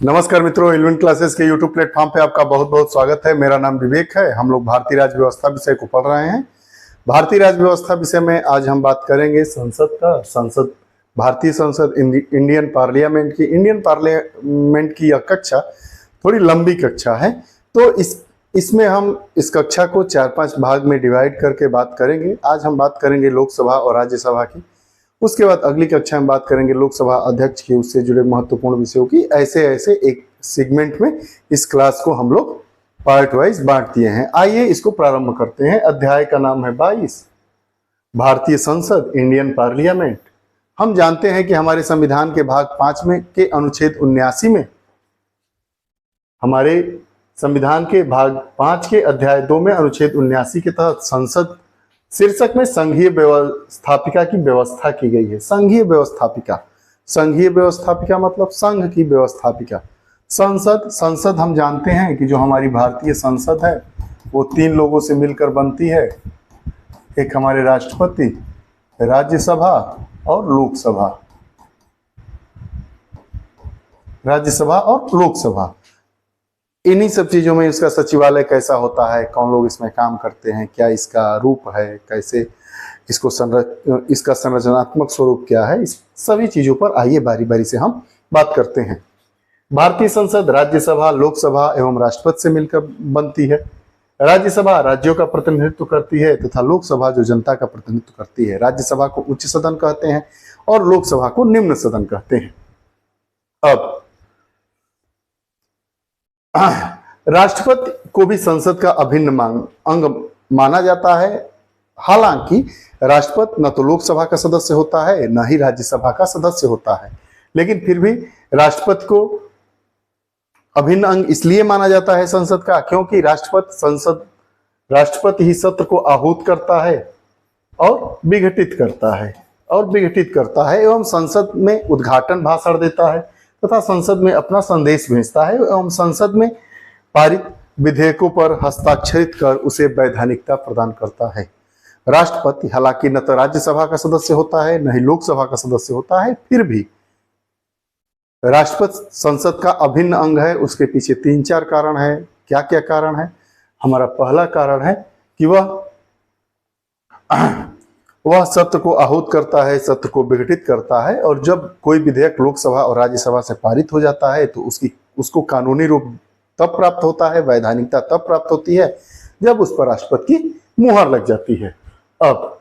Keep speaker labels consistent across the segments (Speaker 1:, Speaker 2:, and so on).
Speaker 1: नमस्कार मित्रों, eleven classes के यूट्यूब प्लेटफॉर्म पे आपका बहुत बहुत स्वागत है। मेरा नाम विवेक है। हम लोग भारतीय राज्य व्यवस्था विषय को पढ़ रहे हैं। भारतीय राज्य व्यवस्था विषय में आज हम बात करेंगे संसद भारतीय संसद इंडियन पार्लियामेंट की यह कक्षा थोड़ी लंबी कक्षा है, तो इसमें हम इस कक्षा को 4-5 भाग में डिवाइड करके बात करेंगे। आज हम बात करेंगे लोकसभा और राज्यसभा की। उसके बाद अगली कक्षा में बात करेंगे लोकसभा अध्यक्ष की, उससे जुड़े महत्वपूर्ण विषयों की। ऐसे ऐसे एक सेगमेंट में इस क्लास को हम लोग पार्ट वाइज बांट दिए हैं। आइए इसको प्रारंभ करते हैं। अध्याय का नाम है 22, भारतीय संसद इंडियन पार्लियामेंट। हम जानते हैं कि हमारे संविधान के भाग 5 में के अनुच्छेद 79 में, हमारे संविधान के भाग 5 के अध्याय 2 में अनुच्छेद 79 के तहत संसद शीर्षक में संघीय व्यवस्थापिका की व्यवस्था की गई है। संघीय व्यवस्थापिका मतलब संघ की व्यवस्थापिका। संसद हम जानते हैं कि जो हमारी भारतीय संसद है वो 3 लोगों से मिलकर बनती है। एक हमारे राष्ट्रपति, राज्यसभा और लोकसभा। इन्हीं सब चीजों में इसका सचिवालय कैसा होता है, कौन लोग इसमें काम करते हैं, क्या इसका रूप है, कैसे इसका संरचनात्मक स्वरूप क्या है, इस सभी चीजों पर आइए बारी बारी से हम बात करते हैं। भारतीय संसद राज्यसभा, लोकसभा एवं राष्ट्रपति से मिलकर बनती है। राज्यसभा राज्यों का प्रतिनिधित्व करती है तथा लोकसभा जो जनता का प्रतिनिधित्व करती है। राज्यसभा को उच्च सदन कहते हैं और लोकसभा को निम्न सदन कहते हैं। अब राष्ट्रपति को भी संसद का अभिन्न अंग माना जाता है। हालांकि राष्ट्रपति न तो लोकसभा का सदस्य होता है न ही राज्यसभा का सदस्य होता है, लेकिन फिर भी राष्ट्रपति को अभिन्न अंग इसलिए माना जाता है संसद का क्योंकि राष्ट्रपति ही सत्र को आहूत करता है और विघटित करता है एवं संसद में उद्घाटन भाषण देता है तथा संसद में अपना संदेश भेजता है एवं संसद में पारित विधेयकों पर हस्ताक्षरित कर उसे वैधानिकता प्रदान करता है। राष्ट्रपति हालांकि न तो राज्यसभा का सदस्य होता है न ही लोकसभा का सदस्य होता है, फिर भी राष्ट्रपति संसद का अभिन्न अंग है। उसके पीछे 3-4 कारण है। क्या क्या कारण है? हमारा पहला कारण है कि वह सत्र को आहूत करता है, सत्र को विघटित करता है, और जब कोई विधेयक लोकसभा और राज्यसभा से पारित हो जाता है तो उसको कानूनी रूप तब प्राप्त होता है, वैधानिकता तब प्राप्त होती है जब उस पर राष्ट्रपति की मुहर लग जाती है। अब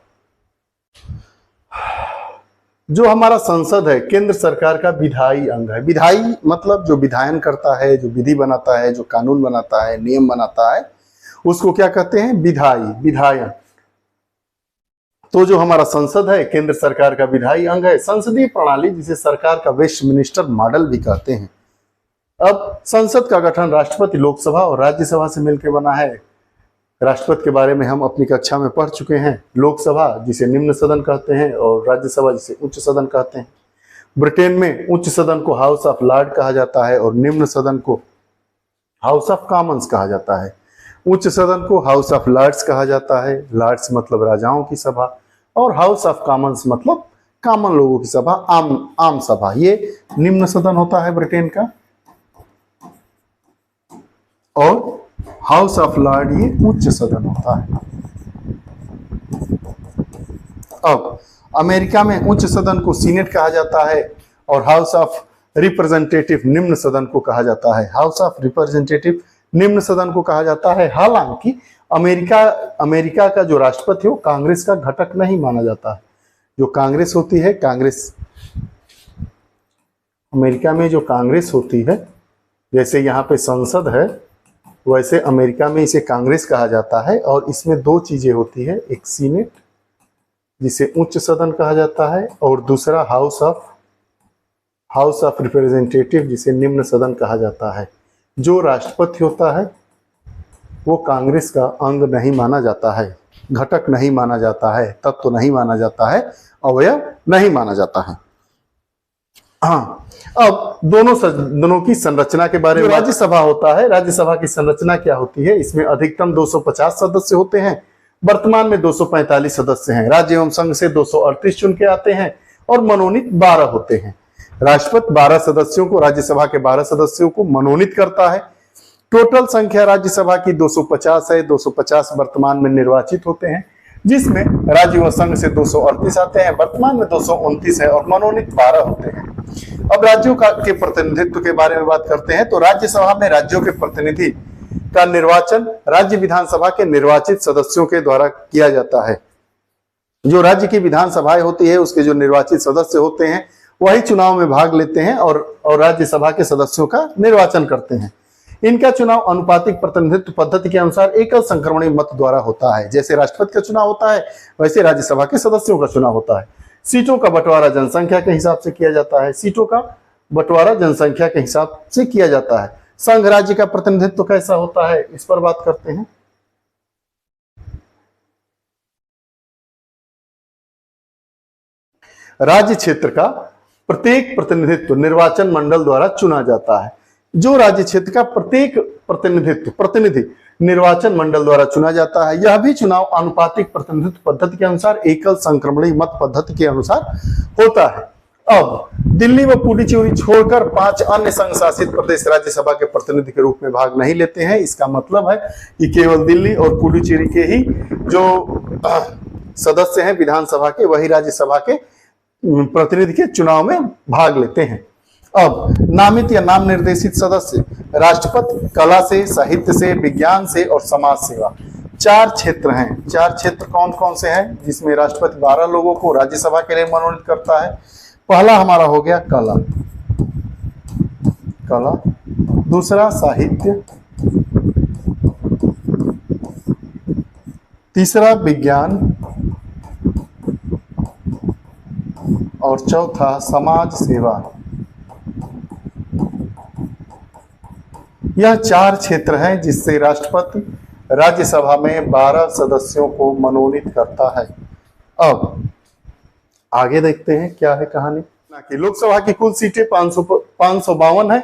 Speaker 1: जो हमारा संसद है केंद्र सरकार का विधायी अंग है। विधायी मतलब जो विधायन करता है, जो विधि बनाता है, जो कानून बनाता है, नियम बनाता है, उसको क्या कहते हैं? विधायन। तो जो हमारा संसद है केंद्र सरकार का विधायी अंग है। संसदीय प्रणाली जिसे सरकार का वेस्टमिनिस्टर मॉडल भी कहते हैं। अब संसद का गठन राष्ट्रपति, लोकसभा और राज्यसभा से मिलकर बना है। राष्ट्रपति के बारे में हम अपनी कक्षा में पढ़ चुके हैं। लोकसभा जिसे निम्न सदन कहते हैं और राज्यसभा जिसे उच्च सदन कहते हैं। ब्रिटेन में उच्च सदन को हाउस ऑफ लॉर्ड कहा जाता है और निम्न सदन को हाउस ऑफ कॉमन्स कहा जाता है। उच्च सदन को हाउस ऑफ लॉर्ड्स कहा जाता है। लॉर्ड्स मतलब राजाओं की सभा और हाउस ऑफ कॉमन्स मतलब कॉमन लोगों की सभा, आम सभा। ये निम्न सदन होता है ब्रिटेन का और हाउस ऑफ लॉर्ड ये उच्च सदन होता है। अब अमेरिका में उच्च सदन को सीनेट कहा जाता है और हाउस ऑफ रिप्रेजेंटेटिव निम्न सदन को कहा जाता है। हाउस ऑफ रिप्रेजेंटेटिव निम्न सदन को कहा जाता है। हालांकि अमेरिका का जो राष्ट्रपति हो कांग्रेस का घटक नहीं माना जाता है। जो कांग्रेस होती है, अमेरिका में जो कांग्रेस होती है, जैसे यहाँ पे संसद है वैसे अमेरिका में इसे कांग्रेस कहा जाता है। और इसमें 2 चीजें होती है, एक सीनेट जिसे उच्च सदन कहा जाता है और दूसरा हाउस ऑफ रिप्रेजेंटेटिव जिसे निम्न सदन कहा जाता है। जो राष्ट्रपति होता है वो कांग्रेस का अंग नहीं माना जाता है, घटक नहीं माना जाता है, तत्व नहीं माना जाता है, अवयव नहीं माना जाता है। हाँ, अब दोनों सदनों की संरचना के बारे में। राज्यसभा होता है, राज्यसभा की संरचना क्या होती है? इसमें अधिकतम 250 सदस्य होते हैं। वर्तमान में 245 सदस्य हैं। राज्य एवं संघ से 238 चुन के आते हैं और मनोनीत 12 होते हैं। राष्ट्रपति 12 सदस्यों को, राज्यसभा के 12 सदस्यों को मनोनीत करता है। टोटल संख्या राज्यसभा की 250 है। 250 वर्तमान में निर्वाचित होते हैं, जिसमें राज्य व संघ से 238 आते हैं, वर्तमान में 229 है और मनोनीत 12 होते हैं। अब राज्यों के प्रतिनिधित्व के बारे में बात करते हैं। तो राज्यसभा में राज्यों के प्रतिनिधि का निर्वाचन राज्य विधानसभा के निर्वाचित सदस्यों के द्वारा किया जाता है। जो राज्य की विधानसभाएं होती है उसके जो निर्वाचित सदस्य होते हैं वही चुनाव में भाग लेते हैं और राज्यसभा के सदस्यों का निर्वाचन करते हैं। इनका चुनाव अनुपातिक प्रतिनिधित्व पद्धति के अनुसार एकल संक्रमणीय मत द्वारा होता है। जैसे राष्ट्रपति का चुनाव होता है वैसे राज्यसभा के सदस्यों का चुनाव होता है। सीटों का बंटवारा जनसंख्या के हिसाब से किया जाता है। सीटों का बंटवारा जनसंख्या के हिसाब से किया जाता है। संघ राज्य का प्रतिनिधित्व कैसा होता है, इस पर बात करते हैं। राज्य क्षेत्र का प्रत्येक प्रतिनिधित्व निर्वाचन मंडल द्वारा चुना जाता है। जो राज्य क्षेत्र का प्रत्येक प्रतिनिधि निर्वाचन मंडल द्वारा चुना जाता है। यह भी चुनाव अनुपातिक प्रतिनिधित्व पद्धति के अनुसार एकल संक्रमणीय मत पद्धति के अनुसार होता है। अब दिल्ली व पुडुचेरी छोड़कर 5 अन्य संघ शासित प्रदेश राज्यसभा के प्रतिनिधि के रूप में भाग नहीं लेते हैं। इसका मतलब है कि केवल दिल्ली और पुडुचेरी के ही जो सदस्य हैं विधानसभा के वही राज्यसभा के प्रतिनिधि के चुनाव में भाग लेते हैं। अब नामित या नाम निर्देशित सदस्य राष्ट्रपति कला से, साहित्य से, विज्ञान से और समाज सेवा 4 क्षेत्र हैं। 4 क्षेत्र कौन कौन से हैं जिसमें राष्ट्रपति 12 लोगों को राज्यसभा के लिए मनोनीत करता है। पहला हमारा हो गया कला, दूसरा साहित्य, तीसरा विज्ञान और चौथा समाज सेवा। यह 4 क्षेत्र हैं जिससे राष्ट्रपति राज्यसभा में 12 सदस्यों को मनोनीत करता है। अब आगे देखते हैं क्या है कहानी। कि लोकसभा की कुल सीटें 552 है।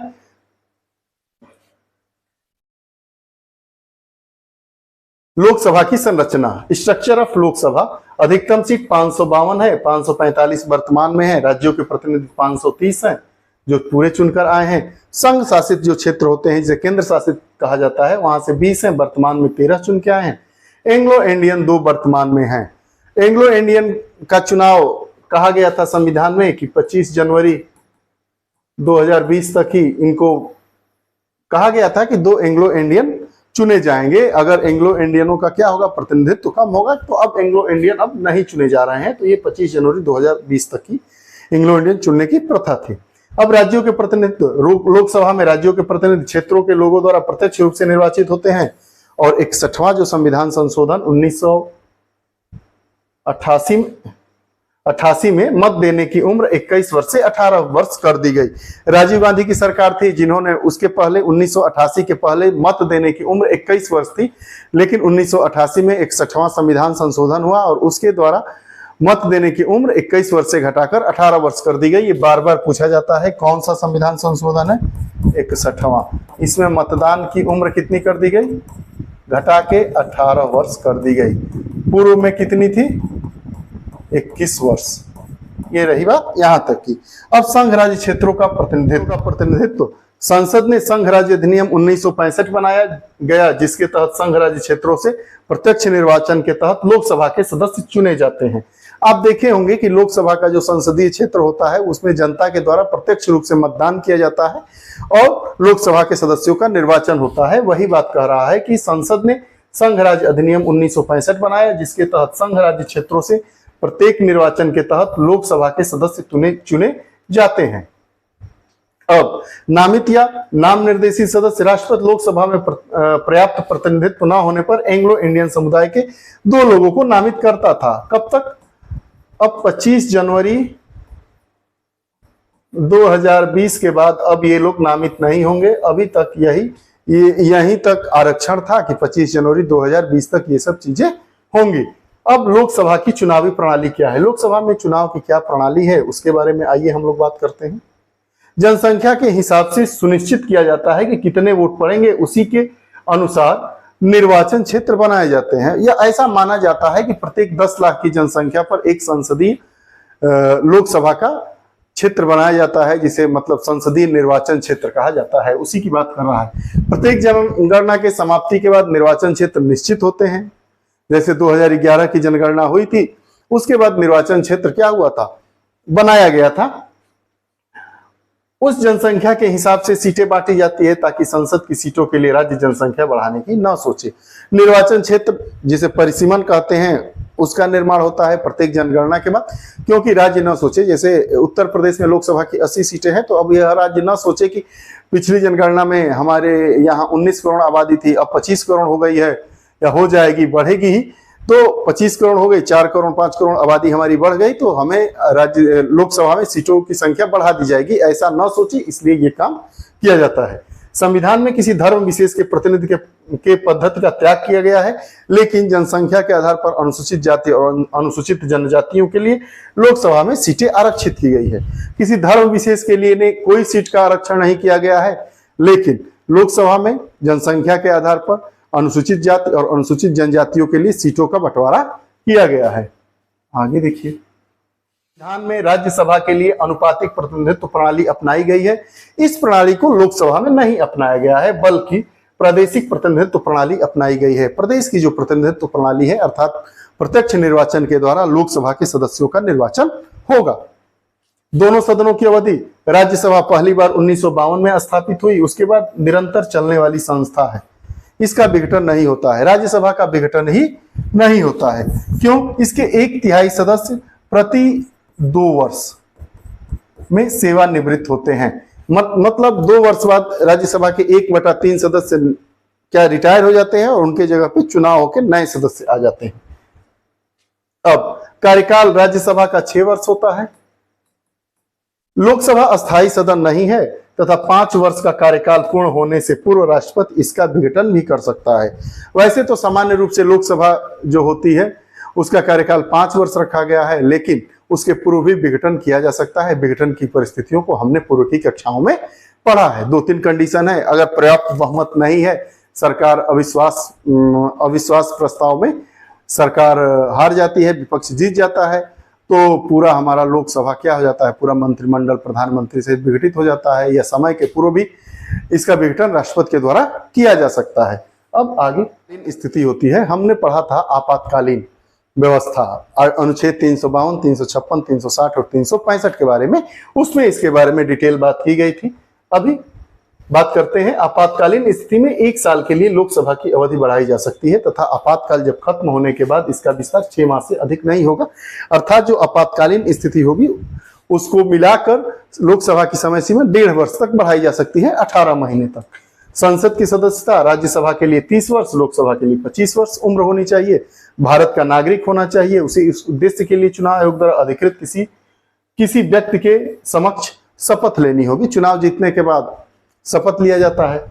Speaker 1: लोकसभा की संरचना, स्ट्रक्चर ऑफ लोकसभा, अधिकतम सीट 552 है। 545 वर्तमान में है। राज्यों के प्रतिनिधि 530 हैं जो पूरे चुनकर आए हैं। संघ शासित जो क्षेत्र होते हैं जिसे केंद्र शासित कहा जाता है वहां से 20 हैं, वर्तमान में 13 चुन के आए हैं। एंग्लो इंडियन 2 वर्तमान में हैं। एंग्लो इंडियन का चुनाव कहा गया था संविधान में कि 25 जनवरी 2020 तक ही इनको कहा गया था कि 2 एंग्लो इंडियन चुने जाएंगे। अगर एंग्लो इंडियनों का क्या होगा, प्रतिनिधित्व कम होगा, तो अब एंग्लो इंडियन अब नहीं चुने जा रहे हैं। तो ये 25 जनवरी 2020 तक ही एंग्लो इंडियन चुनने की प्रथा थी। अब राज्यों के प्रतिनिधित्व, लोकसभा में राज्यों के प्रतिनिधि क्षेत्रों के लोगों द्वारा प्रत्यक्ष रूप से निर्वाचित होते हैं। और 61वां जो संविधान संशोधन 1988 में मत देने की उम्र 21 वर्ष से 18 वर्ष कर दी गई। राजीव गांधी की सरकार थी जिन्होंने उसके पहले 1988 के पहले मत देने की उम्र 21 वर्ष थी, लेकिन 1988 में 61वां संविधान संशोधन हुआ और उसके द्वारा मत देने की उम्र 21 वर्ष से घटाकर 18 वर्ष कर दी गई। ये बार बार पूछा जाता है कौन सा संविधान संशोधन है, 61वां। इसमें मतदान की उम्र कितनी कर दी गई, घटा के 18 वर्ष कर दी गई। पूर्व में कितनी थी, 21 वर्ष। ये रही बात यहां तक की। अब संघ राज्य क्षेत्रों का प्रतिनिधित्व संसद ने संघ राज्य अधिनियम 1965 बनाया गया, जिसके तहत संघ राज्य क्षेत्रों से प्रत्यक्ष निर्वाचन के तहत लोकसभा के सदस्य चुने जाते हैं। आप देखे होंगे कि लोकसभा का जो संसदीय क्षेत्र होता है उसमें जनता के द्वारा प्रत्यक्ष रूप से मतदान किया जाता है और लोकसभा के सदस्यों का निर्वाचन होता है। वही बात कह रहा है कि संसद ने संघ राज्य अधिनियम 1965 बनाया, जिसके तहत संघ राज्य क्षेत्रों से प्रत्येक निर्वाचन के तहत लोकसभा के सदस्य चुने जाते हैं। अब नामित या नाम निर्देशित सदस्य राष्ट्रपति लोकसभा में पर्याप्त प्रतिनिधित्व न होने पर एंग्लो इंडियन समुदाय के 2 लोगों को नामित करता था। कब तक, अब 25 जनवरी 2020 के बाद अब ये लोग नामित नहीं होंगे। अभी तक यहीं तक आरक्षण था कि 25 जनवरी 2020 तक ये सब चीजें होंगी। अब लोकसभा की चुनावी प्रणाली क्या है, लोकसभा में चुनाव की क्या प्रणाली है, उसके बारे में आइए हम लोग बात करते हैं। जनसंख्या के हिसाब से सुनिश्चित किया जाता है कि कितने वोट पड़ेंगे, उसी के अनुसार निर्वाचन क्षेत्र बनाए जाते हैं। यह ऐसा माना जाता है कि प्रत्येक 10 लाख की जनसंख्या पर एक संसदीय लोकसभा का क्षेत्र बनाया जाता है, जिसे मतलब संसदीय निर्वाचन क्षेत्र कहा जाता है, उसी की बात कर रहा है। प्रत्येक जनगणना के समाप्ति के बाद निर्वाचन क्षेत्र निश्चित होते हैं। जैसे 2011 की जनगणना हुई थी, उसके बाद निर्वाचन क्षेत्र क्या हुआ था, बनाया गया था। उस जनसंख्या के हिसाब से सीटें बांटी जाती है ताकि संसद की सीटों के लिए राज्य जनसंख्या बढ़ाने की ना सोचे। निर्वाचन क्षेत्र जिसे परिसीमन कहते हैं, उसका निर्माण होता है प्रत्येक जनगणना के बाद, क्योंकि राज्य ना सोचे, जैसे उत्तर प्रदेश में लोकसभा की 80 सीटें हैं, तो अब यह राज्य ना सोचे कि पिछली जनगणना में हमारे यहाँ 19 करोड़ आबादी थी, अब 25 करोड़ हो गई है या हो जाएगी, बढ़ेगी ही, तो 25 करोड़ हो गई, 4 करोड़ 5 करोड़ आबादी हमारी बढ़ गई, तो हमें राज्य लोकसभा में सीटों की संख्या बढ़ा दी जाएगी, ऐसा न सोचे, इसलिए ये काम किया जाता है। संविधान में किसी धर्म विशेष के प्रतिनिधि के पद्धति का त्याग किया गया है, लेकिन जनसंख्या के आधार पर अनुसूचित जाति और अनुसूचित जनजातियों के लिए लोकसभा में सीटें आरक्षित की गई है। किसी धर्म विशेष के लिए कोई सीट का आरक्षण नहीं किया गया है, लेकिन लोकसभा में जनसंख्या के आधार पर अनुसूचित जाति और अनुसूचित जनजातियों के लिए सीटों का बंटवारा किया गया है। आगे देखिए, संविधान में राज्यसभा के लिए अनुपातिक प्रतिनिधित्व प्रणाली अपनाई गई है। इस प्रणाली को लोकसभा में नहीं अपनाया गया है, बल्कि प्रादेशिक प्रतिनिधित्व प्रणाली अपनाई गई है। प्रदेश की जो प्रतिनिधित्व प्रणाली है, अर्थात प्रत्यक्ष निर्वाचन के द्वारा लोकसभा के सदस्यों का निर्वाचन होगा। दोनों सदनों की अवधि, राज्यसभा पहली बार 1952 में स्थापित हुई, उसके बाद निरंतर चलने वाली संस्था है। इसका विघटन नहीं होता है, राज्यसभा का विघटन ही नहीं होता है। क्यों? इसके 1/3 सदस्य प्रति 2 वर्ष में सेवानिवृत्त होते हैं। मतलब 2 वर्ष बाद राज्यसभा के 1/3 सदस्य क्या रिटायर हो जाते हैं और उनके जगह पे चुनाव होकर नए सदस्य आ जाते हैं। अब कार्यकाल राज्यसभा का 6 वर्ष होता है। लोकसभा अस्थायी सदन नहीं है तथा 5 वर्ष का कार्यकाल पूर्ण होने से पूर्व राष्ट्रपति इसका विघटन भी कर सकता है। वैसे तो सामान्य रूप से लोकसभा जो होती है उसका कार्यकाल 5 वर्ष रखा गया है, लेकिन उसके पूर्व भी विघटन किया जा सकता है। विघटन की परिस्थितियों को हमने पूर्व की कक्षाओं में पढ़ा है। 2-3 कंडीशन है। अगर पर्याप्त बहुमत नहीं है, सरकार अविश्वास प्रस्ताव में सरकार हार जाती है, विपक्ष जीत जाता है, तो पूरा हमारा लोकसभा क्या हो जाता है, पूरा मंत्रिमंडल प्रधानमंत्री से विघटित हो जाता है, या समय के पूर्व भी इसका विघटन राष्ट्रपति के द्वारा किया जा सकता है। अब आगे 3 स्थिति होती है। हमने पढ़ा था आपातकालीन व्यवस्था, अनुच्छेद 352, 356, 360 और 365 के बारे में, उसमें इसके बारे में डिटेल बात की गई थी। अभी बात करते हैं आपातकालीन स्थिति में 1 साल के लिए लोकसभा की अवधि बढ़ाई जा सकती है तथा आपातकाल जब खत्म होने के बाद इसका विस्तार 6 माह से अधिक नहीं होगा। अर्थात जो आपातकालीन स्थिति होगी उसको मिलाकर लोकसभा की समय सीमा 1.5 वर्ष तक बढ़ाई जा सकती है, 18 महीने तक। संसद की सदस्यता राज्यसभा के लिए 30 वर्ष, लोकसभा के लिए 25 वर्ष उम्र होनी चाहिए। भारत का नागरिक होना चाहिए। उसे इस उद्देश्य के लिए चुनाव आयोग द्वारा अधिकृत किसी व्यक्ति के समक्ष शपथ लेनी होगी। चुनाव जीतने के बाद शपथ लिया जाता है।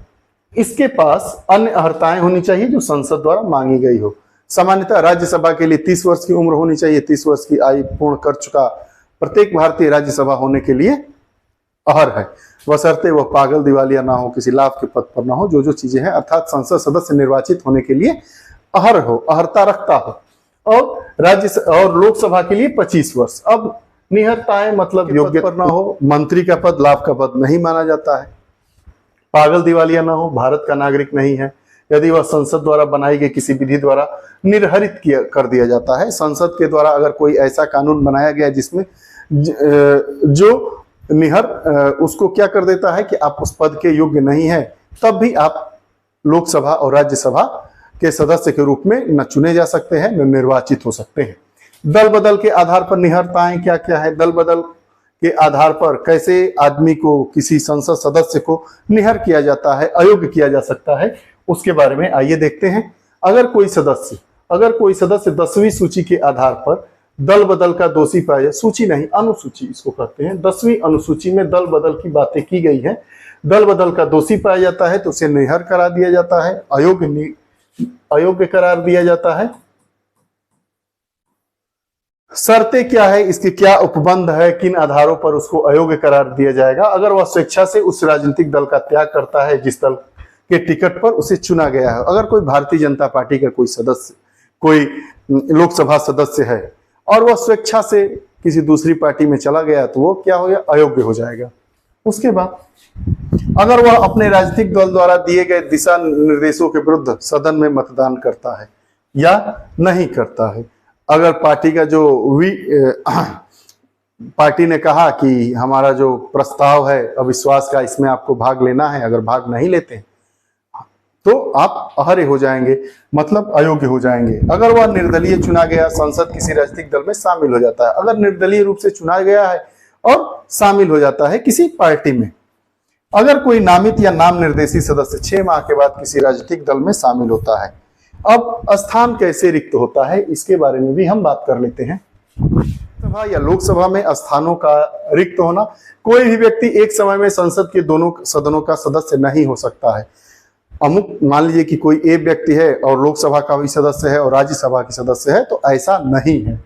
Speaker 1: इसके पास अन्य अर्हताएं होनी चाहिए जो संसद द्वारा मांगी गई हो। सामान्यतः राज्यसभा के लिए 30 वर्ष की उम्र होनी चाहिए। 30 वर्ष की आयु पूर्ण कर चुका प्रत्येक भारतीय राज्यसभा होने के लिए अहर है, बशर्ते वह पागल, दिवालिया ना हो, किसी लाभ के पद पर ना हो, जो चीजें हैं, अर्थात संसद सदस्य निर्वाचित होने के लिए अहर हो, अहर्ता रखता हो। और लोकसभा के लिए 25 वर्ष। अब निहत्ताएं मतलब योग्य पर ना हो, मंत्री का पद लाभ का पद नहीं माना जाता है, पागल दिवालिया ना हो, भारत का नागरिक नहीं है, यदि वह संसद द्वारा बनाई गई किसी विधि द्वारा निर्हरित कर दिया जाता है। संसद के द्वारा अगर कोई ऐसा कानून बनाया गया जिसमें जो निहर उसको क्या कर देता है कि आप उस पद के योग्य नहीं है, तब भी आप लोकसभा और राज्यसभा के सदस्य के रूप में न चुने जा सकते हैं न निर्वाचित हो सकते हैं। दल बदल के आधार पर निहरताएं क्या क्या है? दल बदल के आधार पर कैसे आदमी को, किसी संसद सदस्य को निहर किया जाता है, अयोग्य किया जा सकता है, उसके बारे में आइए देखते हैं। अगर कोई सदस्य 10वीं सूची के आधार पर दल बदल का दोषी पाया, सूची नहीं अनुसूची इसको कहते हैं, 10वीं अनुसूची में दल बदल की बातें की गई है, दल बदल का दोषी पाया जाता है तो उसे निहर करार दिया जाता है, अयोग्य करार दिया जाता है। शर्तें क्या है, इसकी क्या उपबंध है, किन आधारों पर उसको अयोग्य करार दिया जाएगा? अगर वह स्वेच्छा से उस राजनीतिक दल का त्याग करता है जिस दल के टिकट पर उसे चुना गया है। अगर कोई भारतीय जनता पार्टी का कोई सदस्य, कोई लोकसभा सदस्य है और वह स्वेच्छा से किसी दूसरी पार्टी में चला गया तो वो क्या हो गया, अयोग्य हो जाएगा। उसके बाद अगर वह अपने राजनीतिक दल द्वारा दिए गए दिशा निर्देशों के विरुद्ध सदन में मतदान करता है या नहीं करता है, अगर पार्टी का जो पार्टी ने कहा कि हमारा जो प्रस्ताव है अविश्वास का, इसमें आपको भाग लेना है, अगर भाग नहीं लेते हैं तो आप अहर्य हो जाएंगे, मतलब अयोग्य हो जाएंगे। अगर वह निर्दलीय चुना गया संसद किसी राजनीतिक दल में शामिल हो जाता है, अगर निर्दलीय रूप से चुना गया है और शामिल हो जाता है किसी पार्टी में, अगर कोई नामित या नाम निर्देशित सदस्य 6 माह के बाद किसी राजनीतिक दल में शामिल होता है। अब स्थान कैसे रिक्त होता है इसके बारे में भी हम बात कर लेते हैं। सभा या लोकसभा में स्थानों का रिक्त होना, कोई भी व्यक्ति एक समय में संसद के दोनों सदनों का सदस्य नहीं हो सकता है। अमुक मान लीजिए कि कोई एक व्यक्ति है और लोकसभा का भी सदस्य है और राज्यसभा की सदस्य है, तो ऐसा नहीं है।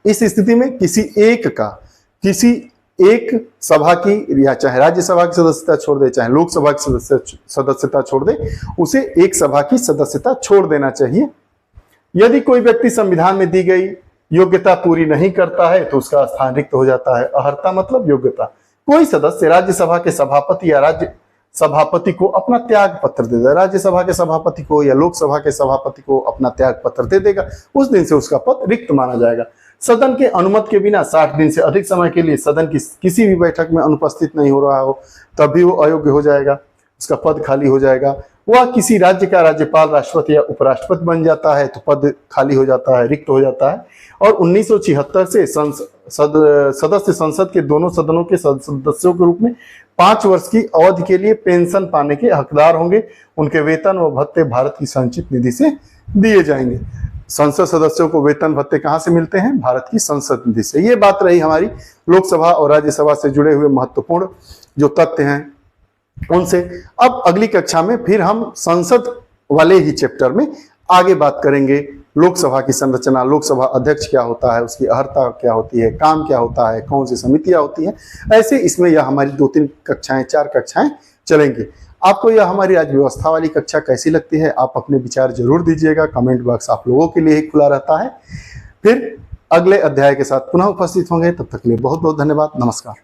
Speaker 1: इस स्थिति में किसी एक सभा की या चाहे राज्यसभा की सदस्यता छोड़ दे चाहे लोकसभा की सदस्यता छोड़ दे, उसे एक सभा की सदस्यता छोड़ देना चाहिए। यदि कोई व्यक्ति संविधान में दी गई योग्यता पूरी नहीं करता है तो उसका स्थान रिक्त हो जाता है। अहर्ता मतलब योग्यता। कोई सदस्य राज्यसभा के सभापति या राज्य सभापति को अपना त्याग पत्र दे देगा, राज्यसभा के सभापति को या लोकसभा के सभापति को अपना त्याग पत्र दे देगा, उस दिन से उसका पद रिक्त माना जाएगा। सदन के अनुमति के बिना 60 दिन से अधिक समय के लिए सदन की किसी भी बैठक में अनुपस्थित नहीं हो रहा हो तभी वो अयोग्य हो जाएगा, उसका पद खाली हो जाएगा। वह किसी राज्य का राज्यपाल, राष्ट्रपति या उपराष्ट्रपति बन जाता है तो पद खाली हो जाता है, रिक्त हो जाता है। और 1976 से सदस्य संसद के दोनों सदनों के सदस्यों के रूप में 5 वर्ष की अवधि के लिए पेंशन पाने के हकदार होंगे। उनके वेतन व भत्ते भारत की संचित निधि से दिए जाएंगे। संसद सदस्यों को वेतन भत्ते कहाँ से मिलते हैं? भारत की संसद निधि से। ये बात रही हमारी लोकसभा और राज्यसभा से जुड़े हुए महत्वपूर्ण जो तथ्य हैं उनसे। अब अगली कक्षा में फिर हम संसद वाले ही चैप्टर में आगे बात करेंगे। लोकसभा की संरचना, लोकसभा अध्यक्ष क्या होता है, उसकी अर्हता क्या होती है, काम क्या होता है, कौन सी समितियां होती हैं, ऐसे इसमें यह हमारी 2-3 कक्षाएं 4 कक्षाएं चलेंगी। आपको यह हमारी आज व्यवस्था वाली कक्षा कैसी लगती है? आप अपने विचार जरूर दीजिएगा। कमेंट बॉक्स आप लोगों के लिए ही खुला रहता है। फिर अगले अध्याय के साथ पुनः उपस्थित होंगे। तब तक के लिए बहुत बहुत धन्यवाद। नमस्कार।